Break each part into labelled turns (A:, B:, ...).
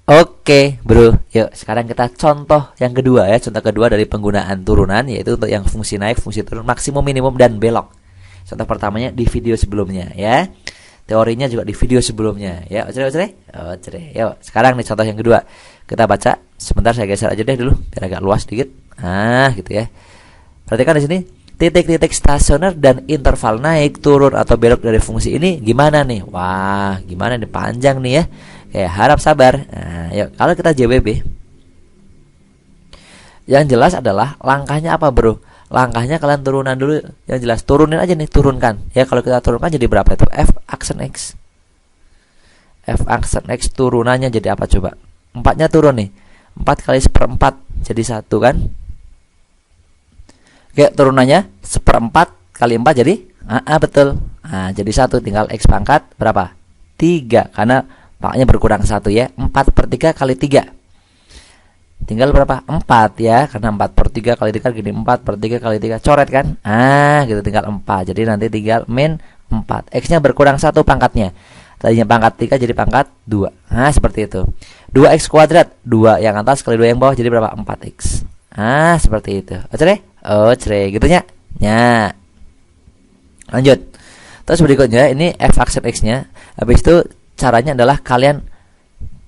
A: Oke, bro. Yuk, sekarang kita contoh yang kedua ya. Contoh kedua dari penggunaan turunan, yaitu untuk yang fungsi naik, fungsi turun, maksimum, minimum, dan belok. Contoh pertamanya di video sebelumnya ya. Teorinya juga di video sebelumnya ya. Ocre, ocre. Ocre. Yuk, sekarang nih contoh yang kedua. Kita baca. Sebentar saya geser aja deh dulu biar agak luas sedikit. Gitu ya. Perhatikan di sini. Titik-titik stasioner dan interval naik, turun, atau belok dari fungsi ini gimana nih? Wah, gimana nih? Panjang nih ya. Harap sabar. Nah, yuk, kalau kita JWB, yang jelas adalah langkahnya apa, bro? Langkahnya kalian turunan dulu. Yang jelas turunin aja nih, turunkan. Ya, kalau kita turunkan jadi berapa itu? F aksen X. F aksen X turunannya jadi apa coba? 4-nya turun nih. 4 kali 1/4 jadi 1 kan? Oke, turunannya 1/4 kali 4 jadi betul. Nah, jadi 1, tinggal X pangkat berapa? 3, karena pangkatnya berkurang 1 ya. 4/3 kali 3. Tinggal berapa? 4 ya, karena 4/3 kali 3 gini, 4/3 kali 3. Coret kan? Gitu, tinggal 4. Jadi nanti tinggal min 4. X-nya berkurang 1 pangkatnya. Tadinya pangkat 3 jadi pangkat 2. Nah, seperti itu. 2x kuadrat, 2 yang atas kali 2 yang bawah jadi berapa? 4x. Seperti itu. Ocre, gitu nya. Lanjut. Terus berikutnya ini f aksen x-nya. Habis itu caranya adalah kalian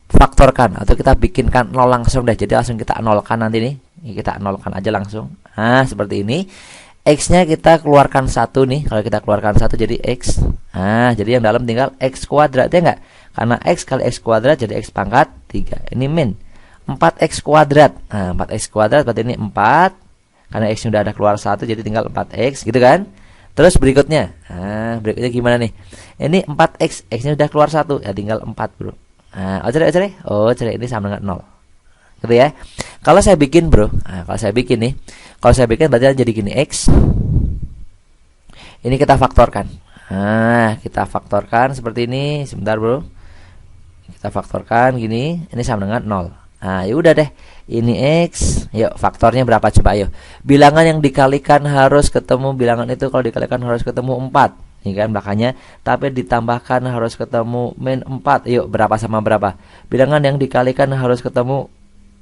A: faktorkan atau kita bikinkan 0 langsung deh. Jadi langsung kita nolkan nanti nih. Kita nolkan aja langsung. Seperti ini. X-nya kita keluarkan 1 nih. Kalau kita keluarkan 1 jadi x. Jadi yang dalam tinggal x kuadrat ya enggak? Karena x kali x kuadrat jadi x pangkat 3. Ini min 4x kuadrat. 4x kuadrat berarti ini 4. Karena x sudah ada keluar 1 jadi tinggal 4x gitu kan. Terus berikutnya. Berikutnya gimana nih? Ini 4x, x-nya sudah keluar 1 ya tinggal 4, bro. Ocre ini sama dengan 0. Gitu ya. Kalau saya bikin, bro. Kalau saya bikin nih. Kalau saya bikin berarti jadi gini, x. Ini kita faktorkan. Kita faktorkan seperti ini. Sebentar, bro. Kita faktorkan gini, ini sama dengan 0. Ya udah deh. Ini x. Yuk, faktornya berapa coba ayo. Bilangan yang dikalikan harus ketemu bilangan itu kalau dikalikan harus ketemu 4. Ini kan belakangnya, tapi ditambahkan harus ketemu min 4. Yuk, berapa sama berapa? Bilangan yang dikalikan harus ketemu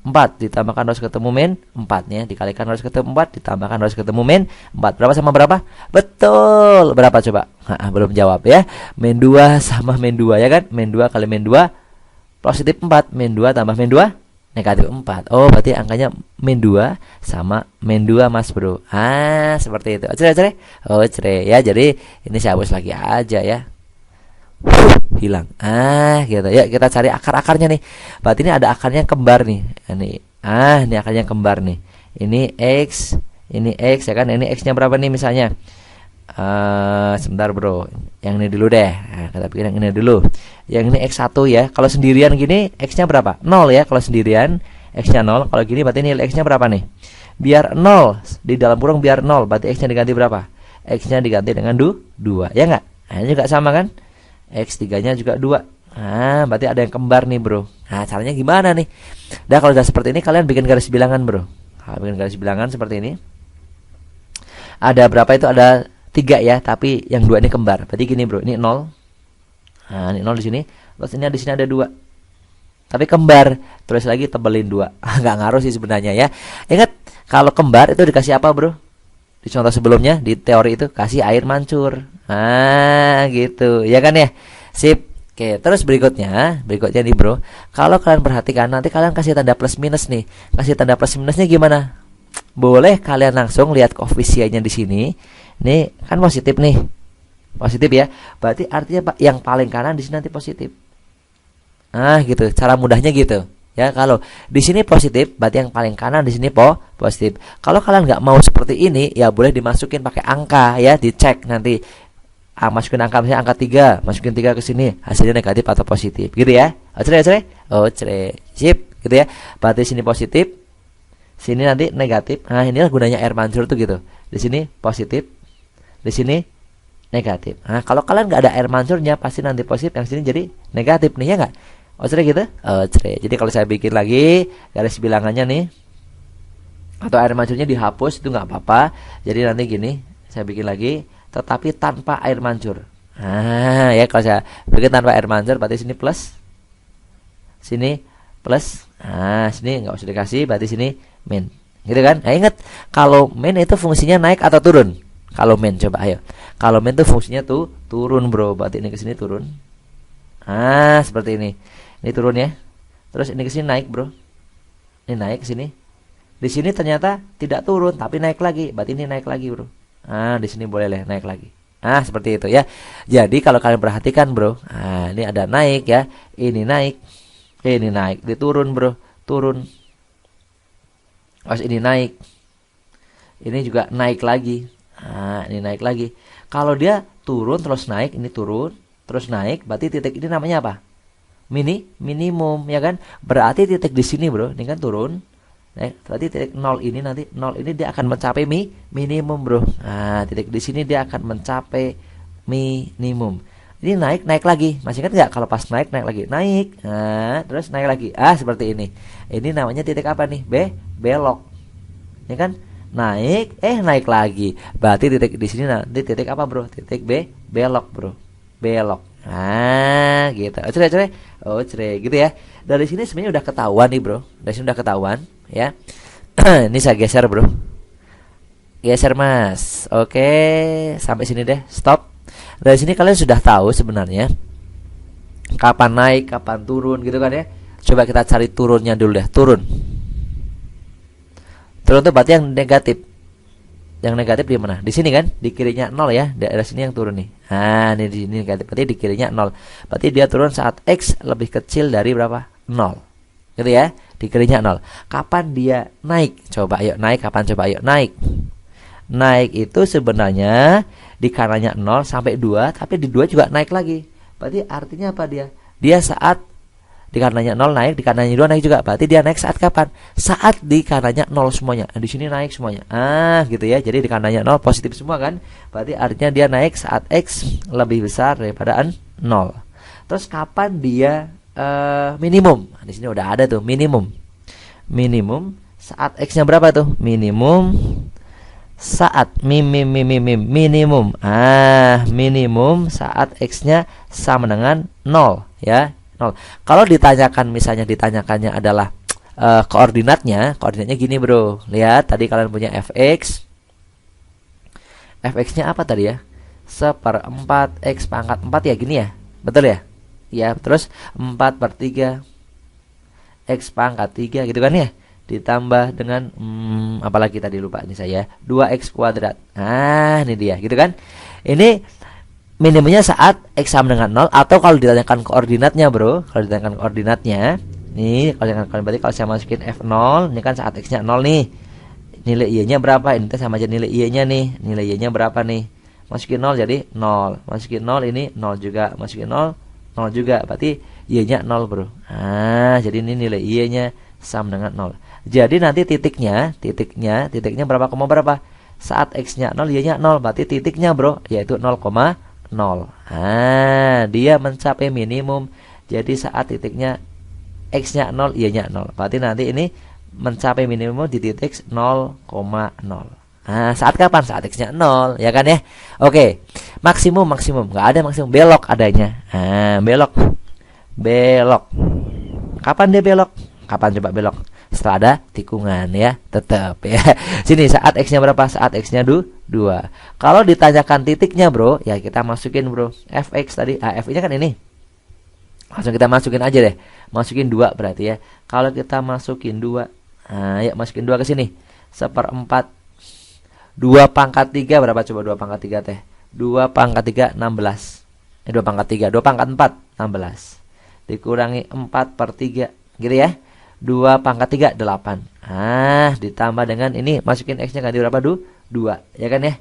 A: 4, ditambahkan harus ketemu min 4 ya. Dikalikan harus ketemu 4, ditambahkan harus ketemu min 4. Berapa sama berapa? Betul. Berapa coba? Belum jawab ya. Min 2 sama min 2 ya kan? Min 2 kali min 2 positif 4. Min 2 tambah min 2 negatif 4. Oh, berarti angkanya min 2 sama min 2, Mas, bro. Seperti itu. Ocre ya. Jadi ini saya hapus lagi aja ya. Hilang. Gitu. Ya, kita cari akar-akarnya nih. Berarti ini ada akarnya kembar nih. Ini akarnya kembar nih. Ini x ya kan? Ini x-nya berapa nih misalnya? Sebentar, bro. Yang ini dulu deh. Kita bikin yang ini dulu. Yang ini x1 ya. Kalau sendirian gini x-nya berapa? 0 ya. Kalau sendirian x-nya 0. Kalau gini berarti nilai x-nya berapa nih? Biar 0. Di dalam kurung biar 0. Berarti x-nya diganti berapa? X-nya diganti dengan 2. Ya enggak? Ini juga sama kan? X3-nya juga 2. Berarti ada yang kembar nih, bro. Caranya gimana nih? Kalau udah seperti ini kalian bikin garis bilangan, bro. Bikin garis bilangan seperti ini. Ada berapa itu? Ada 3 ya, tapi yang 2 ini kembar. Berarti gini, bro. Ini 0. Ini 0 di sini. Terus ini di sini ada 2. Tapi kembar. Terus lagi tebelin 2. Nggak ngaruh sih sebenarnya ya. Ingat, kalau kembar itu dikasih apa, bro? Di contoh sebelumnya, di teori itu kasih air mancur. Gitu. Ya kan ya? Sip. Oke, terus berikutnya nih, bro. Kalau kalian perhatikan, nanti kalian kasih tanda plus minus nih. Kasih tanda plus minusnya gimana? Boleh kalian langsung lihat koefisiennya di sini. Nih, kan positif nih. Positif ya. Berarti artinya yang paling kanan di sini nanti positif. Gitu. Cara mudahnya gitu. Ya, kalau di sini positif, berarti yang paling kanan di sini positif. Kalau kalian nggak mau seperti ini, ya boleh dimasukin pakai angka ya, dicek nanti. Masukin angka misalnya angka 3, masukin 3 ke sini, hasilnya negatif atau positif. Gitu ya. Ocre. Sip, gitu ya. Berarti sini positif, sini nanti negatif. Inilah gunanya air mancur tuh gitu. Di sini positif, di sini negatif. Kalau kalian nggak ada air mancurnya, pasti nanti positif, yang sini jadi negatif nih ya nggak? Ocre gitu? Ocre. Jadi kalau saya bikin lagi garis bilangannya nih, atau air mancurnya dihapus itu nggak apa-apa. Jadi nanti gini, saya bikin lagi, tetapi tanpa air mancur. Ya kalau saya bikin tanpa air mancur, berarti sini plus, sini plus. Nah, sini nggak usah dikasih, berarti sini min. Gitu kan? Nah, ingat kalau min itu fungsinya naik atau turun? Kalau min coba ayo. Kalau min itu fungsinya tuh turun, Bro. Berarti ini ke sini turun. Ah, seperti ini. Ini turun ya. Terus ini ke sini naik, Bro. Ini naik ke sini. Di sini ternyata tidak turun tapi naik lagi. Berarti ini naik lagi, Bro. Ah, di sini boleh naik lagi. Ah, seperti itu ya. Jadi kalau kalian perhatikan, Bro. Ah, ini ada naik ya. Ini naik. Ini naik. Ini turun, Bro. Turun. Pas ini naik. Ini juga naik lagi. Nah, ini naik lagi. Kalau dia turun terus naik, ini turun terus naik, berarti titik ini namanya apa? Minimum, ya kan? Berarti titik di sini, Bro, ini kan turun. Berarti titik 0 ini nanti 0 ini dia akan mencapai minimum, Bro. Nah, titik di sini dia akan mencapai minimum. Ini naik lagi. Masih ingat nggak kalau pas naik lagi? Naik. Nah, terus naik lagi. Ah, seperti ini. Ini namanya titik apa nih? Belok. Ya kan? Naik lagi. Berarti titik di sini nanti titik apa, Bro? Titik belok, Bro. Belok. Nah, gitu. Cere gitu ya. Dari sini sebenarnya udah ketahuan nih, Bro. Dari sini udah ketahuan, ya. Ini saya geser, Bro. Geser, Mas. Oke, sampai sini deh. Stop. Dari sini kalian sudah tahu sebenarnya kapan naik, kapan turun gitu kan ya. Coba kita cari turunnya dulu deh. Turun itu berarti yang negatif. Yang negatif di mana? Di sini kan? Di kirinya 0 ya. Daerah sini yang turun nih. Nah, ini di sini negatif. Berarti di kirinya 0. Berarti dia turun saat X lebih kecil dari berapa? 0. Gitu ya. Di kirinya 0. Kapan dia naik? Coba ayo naik. Kapan coba ayo naik? Naik itu sebenarnya di kanannya 0 sampai 2, tapi di 2 juga naik lagi. Berarti artinya apa dia? Dia saat di kanannya 0 naik, di kanannya 2 naik juga. Berarti dia naik saat kapan? Saat di kanannya 0 semuanya. Di sini naik semuanya. Ah, gitu ya. Jadi di kanannya 0 positif semua kan? Berarti artinya dia naik saat X lebih besar daripada 0. Terus kapan dia minimum? Di sini udah ada tuh minimum. Minimum saat X-nya berapa tuh? Minimum saat minimum. Ah, minimum saat X-nya sama dengan 0 ya. 0. Kalau ditanyakan misalnya ditanyakannya adalah koordinatnya gini, Bro. Lihat tadi kalian punya fx. Fx-nya apa tadi ya? 1/4 X pangkat 4 ya, gini ya. Betul ya? Ya, terus 4/3 X pangkat 3 gitu kan ya. Ditambah dengan apalagi tadi lupa ini saya, 2x kuadrat. Nah, ini dia gitu kan. Ini minimumnya saat X sama dengan 0, atau kalau ditanyakan koordinatnya, Bro. Kalau ditanyakan koordinatnya, nih kalau berarti kalau saya masukin F0, ini kan saat X-nya 0 nih. Nilai Y-nya berapa? Ini sama aja nilai Y-nya nih. Nilai Y-nya berapa nih? Masukin 0 jadi 0. Masukin 0 ini 0 juga. Masukin 0 0 juga. Berarti Y-nya 0, Bro. Nah, jadi ini nilai Y-nya sama dengan 0. Jadi nanti titiknya berapa koma berapa? Saat X-nya 0, Y-nya 0. Berarti titiknya, Bro, yaitu 0,0. Nah, dia mencapai minimum. Jadi saat titiknya X-nya 0, Y-nya 0. Berarti nanti ini mencapai minimum di titik 0,0. Nah, saat kapan? Saat X-nya 0, ya kan ya? Oke. Maksimum. Nggak ada maksimum, belok adanya. Nah, belok. Kapan dia belok? Kapan coba belok? Setelah ada tikungan ya, tetap ya. Sini saat X-nya berapa? Saat X-nya 2. Kalau ditanyakan titiknya, Bro, ya kita masukin, Bro. Fx tadi, F-nya kan ini. Langsung kita masukin aja deh. Masukin 2 berarti ya. Kalau kita masukin 2, ya masukin 2 ke sini. 1/4 2 pangkat 3 berapa coba 2 pangkat 3 teh? 2 pangkat 3 16. 2 pangkat 3, 2 pangkat 4 16. Dikurangi 4/3 gitu ya. 2 pangkat 3 8. Ah, ditambah dengan ini masukin X-nya ganti berapa? 2, ya kan ya?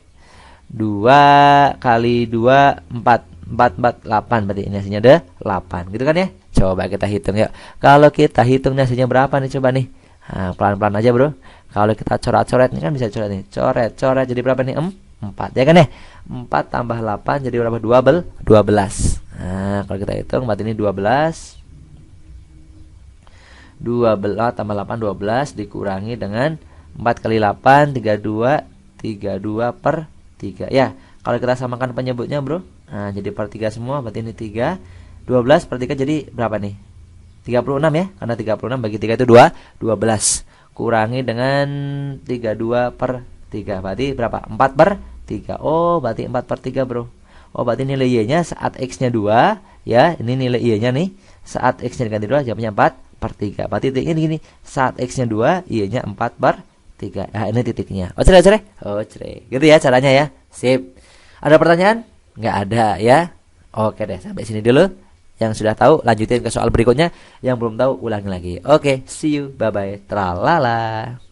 A: 2 kali 2 4. 4 8, berarti ini hasilnya ada 8 gitu kan ya. Coba kita hitung ya. Kalau kita hitung hasilnya berapa nih coba nih. Nah, pelan-pelan aja, Bro. Kalau kita coret-coret ini kan bisa coret nih. Coret jadi berapa nih? 4 ya kan ya. 4 tambah 8 jadi berapa? 12. Nah, kalau kita hitung berarti ini 12 tambah 8 12 dikurangi dengan 4 kali 8 32/3 ya. Kalau kita samakan penyebutnya, Bro, nah jadi per 3 semua, berarti ini 3. 12/3 jadi berapa nih? 36 ya, karena 36 bagi 3 itu 2, 12. Kurangi dengan 32 per 3. Berarti berapa? 4 per 3. Oh, berarti 4 per 3, bro. Oh, berarti nilai Y-nya saat X-nya 2, ya. Ini nilai Y-nya nih. Saat X-nya diganti 2, jawabnya 4 per 3. Berarti titiknya gini. Saat X-nya 2, Y-nya 4 per 3. Nah, ini titiknya. Oh, cerai. Oh, cerai. Gitu ya caranya ya. Sip. Ada pertanyaan? Nggak ada ya. Oke deh, sampai sini dulu. Yang sudah tahu lanjutin ke soal berikutnya. Yang belum tahu ulangi lagi. Oke, see you. Bye bye. Tralala.